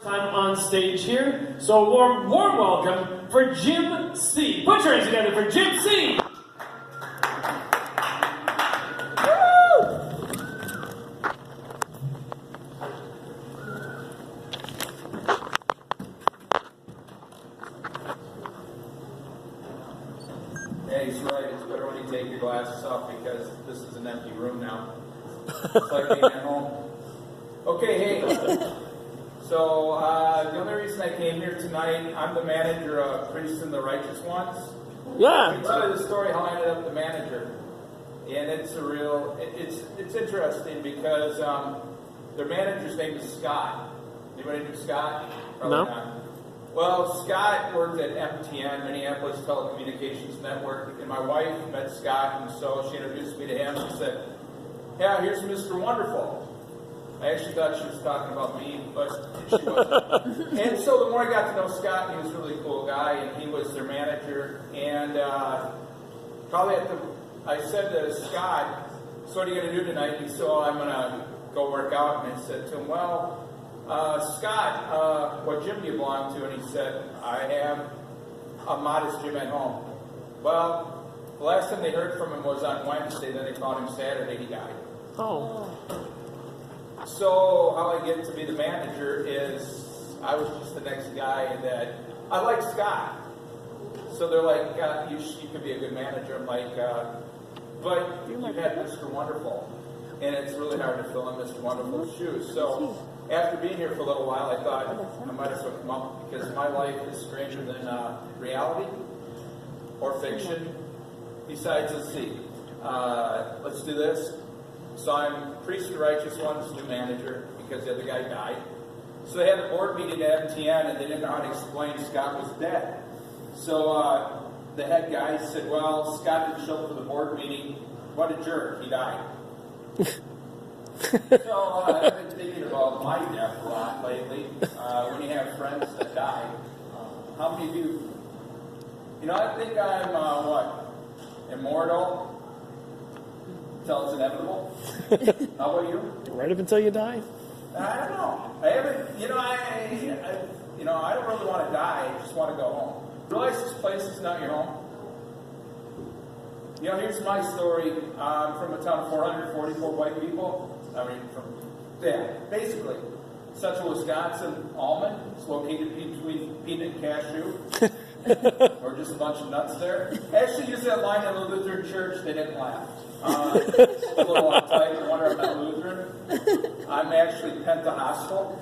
Time on stage here, so a warm welcome for JiMC. Put your hands together for JiMC. Yeah, he's right. It's better when you take your glasses off because this is an empty room now. It's like being at home. Okay, hey. So, the only reason I came here tonight, I'm the manager of Priests and the Righteous Ones. Yeah. Let me tell you the story how I ended up the manager. And it's a real, it's interesting because their manager's name is Scott. Anybody know Scott? Probably No. not. Well, Scott worked at MTN, Minneapolis Telecommunications Network, and my wife met Scott, and so she introduced me to him and said, yeah, here's Mr. Wonderful. I actually thought she was talking about me, but she wasn't. And so the more I got to know Scott, he was a really cool guy, and he was their manager. And probably I said to Scott, so what are you going to do tonight? He said, well, I'm going to go work out. And I said to him, well, Scott, what gym do you belong to? And he said, I have a modest gym at home. Well, the last time they heard from him was on Wednesday, then they found him Saturday, he died. Oh. So how I get to be the manager is I was just the next guy that I like Scott. So they're like, you could be a good manager. I'm like, but you had Mr. Wonderful, and it's really hard to fill in Mr. Wonderful's shoes. So after being here for a little while, I thought I might as well come up because my life is stranger than reality or fiction. Besides, let's see, let's do this. So I'm Priest of the Righteous One's new manager because the other guy died. So they had a board meeting at MTN and they didn't know how to explain Scott was dead. So the head guy said, well, Scott didn't show up for the board meeting. What a jerk, he died. So I've been thinking about my death a lot lately. When you have friends that die, how many of you know, I think I'm, immortal? Until it's inevitable. How about you? Right up until you die. I don't know. I haven't. You know, I don't really want to die. I just want to go home. Realize this place is not your home. You know, here's my story. I'm from a town of 444 white people. Basically, Central Wisconsin, Almond. It's located between peanut and cashew. Or just a bunch of nuts there. I actually used that line in the Lutheran church. They didn't laugh. It's a little uptight. I wonder if I'm not Lutheran. I'm actually Pentecostal.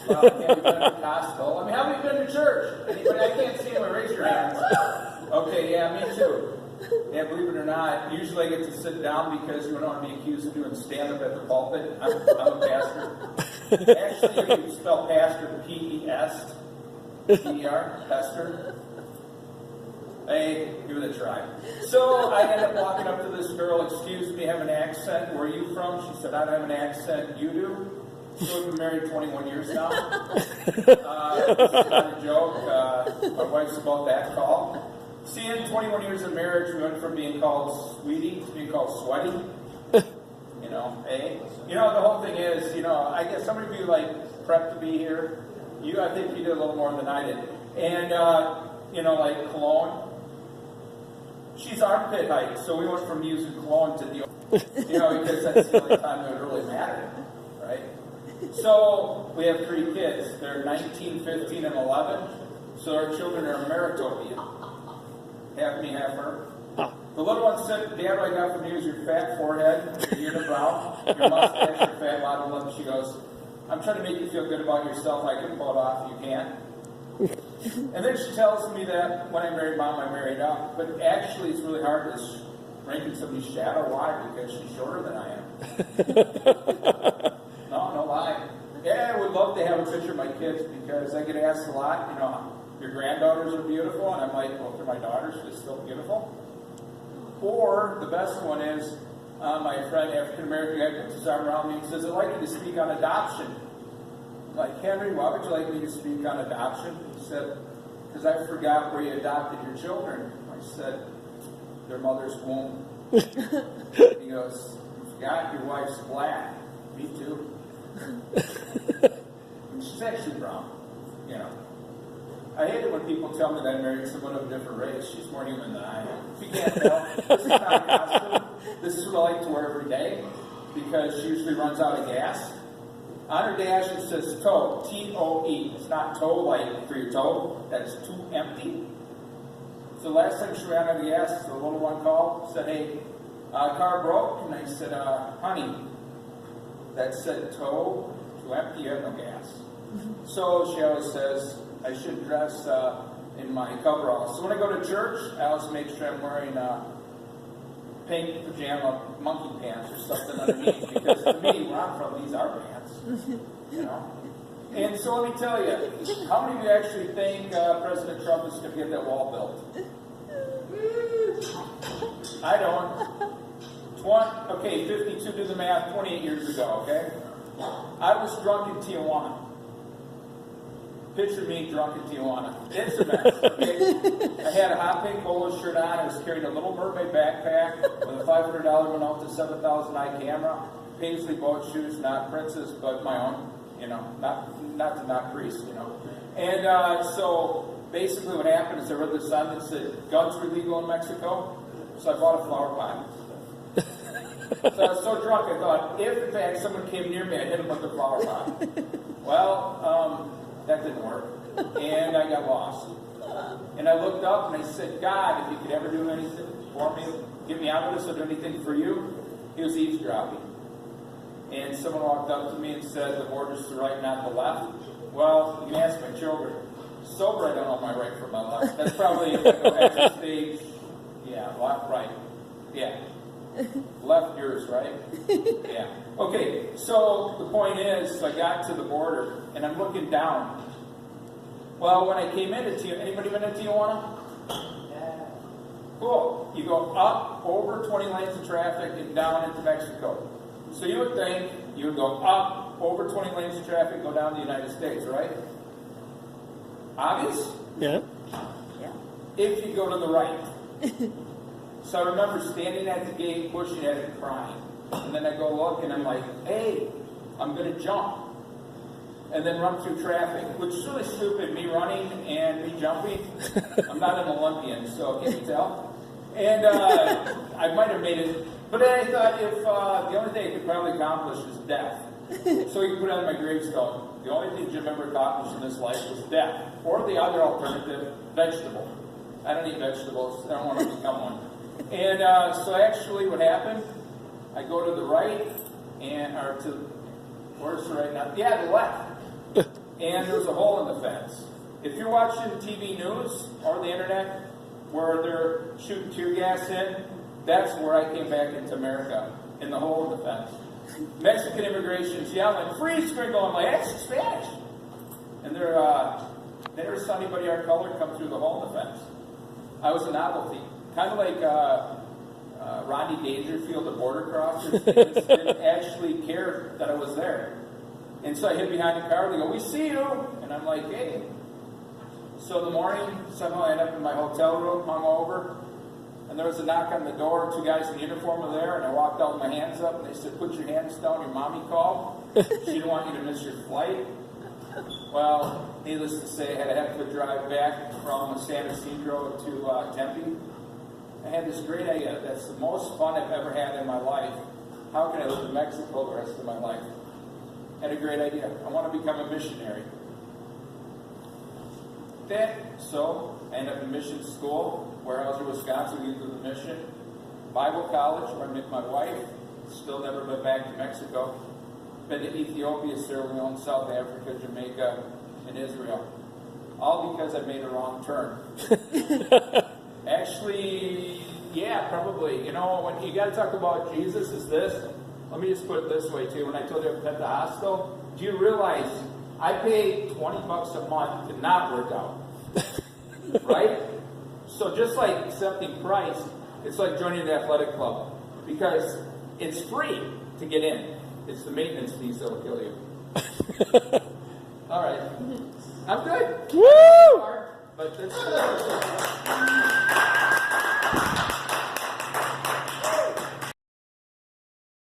Well, I can't be Pentecostal. I mean, how many been to church? Anybody? I can't see anyone. Raise your hands. Okay, yeah, me too. Yeah, believe it or not, usually I get to sit down because you don't want to be accused of doing stand-up at the pulpit. I'm a pastor. Actually, if you spell pastor, P-E-S. P-E-R, Pester. Hey, give it a try. So I ended up walking up to this girl, excuse me, have an accent. Where are you from? She said, I don't have an accent. You do? So we've been married 21 years now. This is not a joke. My wife's about that call. See, in 21 years of marriage, we went from being called sweetie to being called sweaty. You know, hey? You know, the whole thing is, you know, I guess some of you like prepped to be here. I think you did a little more than I did. And, you know, like cologne. She's armpit height, so we went from using cologne to deodorant. You know, because that's the only time it would really matter, right? So we have 3 kids. They're 19, 15, and 11. So our children are Ameritopian. Half me, half her. The little one said, Dad, what I got from you is your fat forehead, your unibrow, your mustache, your fat bottom lip. She goes, I'm trying to make you feel good about yourself. I can pull it off. You can't. And then she tells me that when I married Mom, I married up. But actually, it's really hard to rank in somebody's shadow. Why? Because she's shorter than I am. No lie. Yeah, I would love to have a picture of my kids because I get asked a lot, you know, your granddaughters are beautiful. And I'm like, well, they're my daughters. They're still beautiful. Or the best one is, my friend, African-American guy, puts his arm around me and says, I'd like you to speak on adoption. I'm like, Henry, why would you like me to speak on adoption? He said, because I forgot where you adopted your children. I said, their mother's womb. He goes, you forgot your wife's black. Me too. It's actually brown, you know. I hate it when people tell me that I married someone of a different race. She's more human than I am. If you can't tell, this is not a costume. This is what I like to wear every day because she usually runs out of gas. On her dash it says toe, T-O-E. It's not toe like for your toe. That's too empty. So last time she ran out of gas, the little one called, said, hey, car broke. And I said, honey, that said toe, too empty, you have no gas. So she always says, I should dress in my coveralls. So when I go to church, I always make sure I'm wearing pink pajama monkey pants or something underneath. Because to me, where I'm from, these are pants. You know? And so let me tell you, how many of you actually think President Trump is going to get that wall built? I don't. 52, do the math, 28 years ago, okay? I was drunk in Tijuana. Picture me drunk in Tijuana. It's a mess, okay? I had a hot pink polo shirt on. I was carrying a Little Mermaid backpack with a $500 one out to 7,000i camera. Paisley boat shoes, not Princess, but my own. You know, not to knock Grease, you know. And so basically what happened is I read the sign that said guns were legal in Mexico. So I bought a flower pot. So I was so drunk I thought, if in fact someone came near me, I'd hit them with the flower pot. Well, that didn't work. And I got lost. And I looked up and I said, God, if you could ever do anything for me, get me out of this, I'll do anything for you. He was eavesdropping. And someone walked up to me and said, the border's to the right, not the left. Well, you can ask my children. Sober, I don't know my right from my left. That's probably at the stage. Yeah, left, right. Yeah. Left, yours, right? Yeah. Okay, so the point is, I got to the border, and I'm looking down. Well, when I came into Tijuana, anybody been to Tijuana? Yeah. Cool. You go up, over 20 lanes of traffic, and down into Mexico. So you would think you would go up, over 20 lanes of traffic, go down to the United States, right? Obvious? Yeah. If you go to the right. So I remember standing at the gate, pushing at it, and crying. And then I go look, and I'm like, hey, I'm going to jump. And then run through traffic, which is really stupid, me running and me jumping. I'm not an Olympian, so can you tell? And I might have made it. But then I thought, if the only thing I could probably accomplish is death. So you put on my gravestone, the only thing Jim ever accomplished in this life was death. Or the other alternative, vegetable. I don't eat vegetables. I don't want to become one. And so actually what happened, I go to the right, where's the right now? Yeah, the left. And there's a hole in the fence. If you're watching TV news or the internet where they're shooting tear gas in, that's where I came back into America, in the hole in the fence. Mexican immigration's yelling, free sprinkle. I'm like, that's Spanish. And they never saw anybody our color come through the hole in the fence. I was a novelty. Kind of like Rodney Dangerfield, the border crossers, didn't actually care that I was there. And so I hid behind the car, they go, we see you! And I'm like, hey. So in the morning, somehow I end up in my hotel room, hung over, and there was a knock on the door, 2 guys in uniform were there, and I walked out with my hands up, and they said, put your hands down, your mommy called. She didn't want you to miss your flight. Well, needless to say, I had a heck of a drive back from San Isidro to Tempe. I had this great idea. That's the most fun I've ever had in my life. How can I live in Mexico the rest of my life? I had a great idea. I want to become a missionary. So I ended up in mission school, Weyerhaeuser, Wisconsin, Youth of the Mission. Bible college, where I met my wife. Still never been back to Mexico. Been to Ethiopia, Sierra Leone, South Africa, Jamaica, and Israel. All because I made a wrong turn. Actually, yeah, probably. You know, when you got to talk about Jesus is this. Let me just put it this way, too. When I told you I'm Pentecostal, do you realize I pay $20 a month to not work out? Right? So just like accepting Christ, it's like joining the athletic club. Because it's free to get in. It's the maintenance fees that will kill you. All right. I'm good. Woo! But this